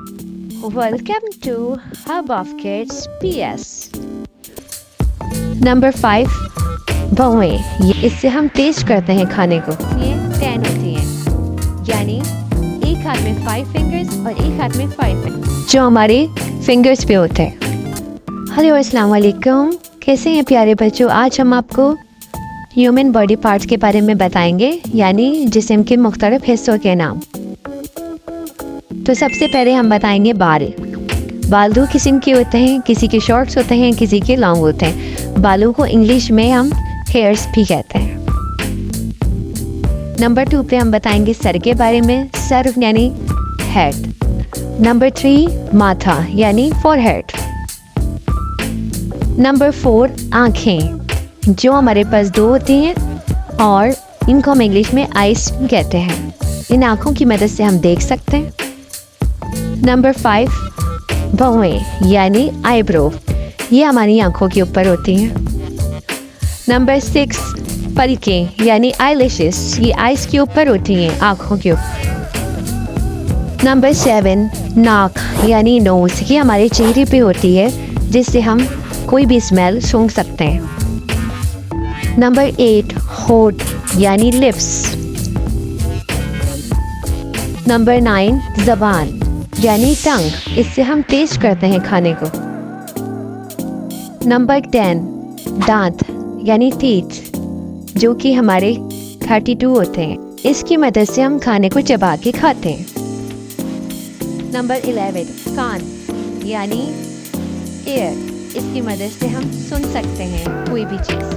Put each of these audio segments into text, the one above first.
Welcome to Hub of Kids PS. Number 5 भौएं, इससे हम test करते हैं खाने को। ये 10 होती हैं, यानी एक हाथ में 5 फिंगर्स और एक हाथ में 5 फिंगर्स जो हमारे फिंगर्स पे होते हैं। हेलो अस्सलाम वालेकुम, कैसे हैं प्यारे बच्चों। आज हम आपको ह्यूमन बॉडी पार्ट्स के बारे में बताएंगे, यानी जिस्म के मुख्तलिफ हिस्सों के नाम। तो सबसे पहले हम बताएंगे बाल। बाल दो किस्म के होते हैं, किसी के शॉर्ट्स होते हैं, किसी के लॉन्ग होते हैं। बालों को इंग्लिश में हम हेयर्स भी कहते हैं। नंबर 2 पे हम बताएंगे सर के बारे में, सर यानी हेड। नंबर 3 माथा यानी फोरहेड। नंबर 4 आँखें, जो हमारे पास 2 होती हैं और इनको हम इंग्लिश में आइज कहते हैं। इन आँखों की मदद से हम देख सकते हैं। नंबर 5 भौएं यानी आईब्रो, ये हमारी आँखों के ऊपर होती हैं। नंबर 6 पलकें यानी आईलैशेस, ये आइज के ऊपर होती हैं, आँखों के ऊपर। नंबर 7 नाक यानी नोज, ये हमारे चेहरे पे होती है, जिससे हम कोई भी स्मेल सूंघ सकते हैं। नंबर 8 होठ यानी लिप्स। नंबर 9 ज़बान यानी टंग, इससे हम टेस्ट करते हैं खाने को। नंबर 10 दांत यानी टीथ, जो कि हमारे 32 होते हैं, इसकी मदद से हम खाने को चबा के खाते हैं। नंबर 11 कान यानी ईयर, इसकी मदद से हम सुन सकते हैं कोई भी चीज़।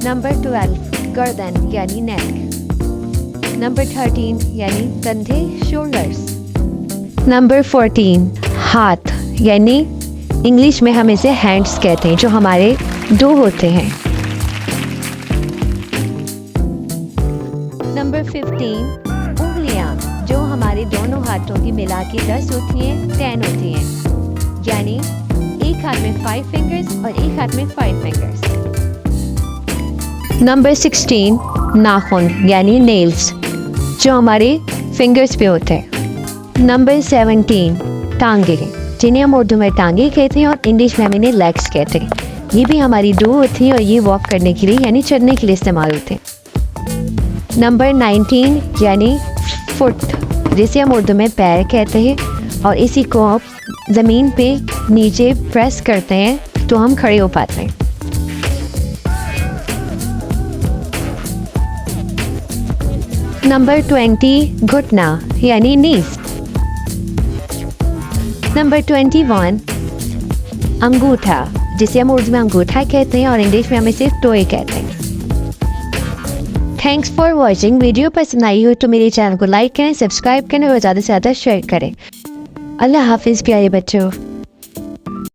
नंबर 12 गर्दन यानी नेक। नंबर 13 यानी कंधे शोल्डर्स। नंबर 14 हाथ यानी इंग्लिश में हम इसे हैंड्स कहते हैं, जो हमारे 2 होते हैं। नंबर 15 उंगलियां, जो हमारे दोनों हाथों की मिला के 10 होती हैं, 10 होती हैं, यानी एक हाथ में 5 फिंगर्स और एक हाथ में 5 फिंगर्स। नंबर 16 नाखून यानी नेल्स, जो हमारे फिंगर्स पे होते हैं। नंबर 17 टांगे, जिन्हें हम उर्दू में टांगे कहते हैं और इंग्लिश में हम इन्हें लेग्स कहते हैं। ये भी हमारी 2 होती हैं और ये वॉक करने के लिए यानी चलने के लिए इस्तेमाल होते हैं। नंबर 19 यानी फुट, जिसे हम उर्दू में पैर कहते हैं, और इसी को आप ज़मीन पे नीचे प्रेस करते हैं तो हम खड़े हो पाते हैं। नंबर 20 घुटना यानी नीज। नंबर 21 अंगूठा, जिसे हम उर्दू में अंगूठा कहते हैं और इंग्लिश में हम इसे टोए कहते हैं। Thanks for watching. वीडियो पसंद आई हो तो मेरे चैनल को लाइक करें, सब्सक्राइब करें और ज़्यादा से ज़्यादा शेयर करें। अल्लाह हाफिज़ प्यारे बच्चों।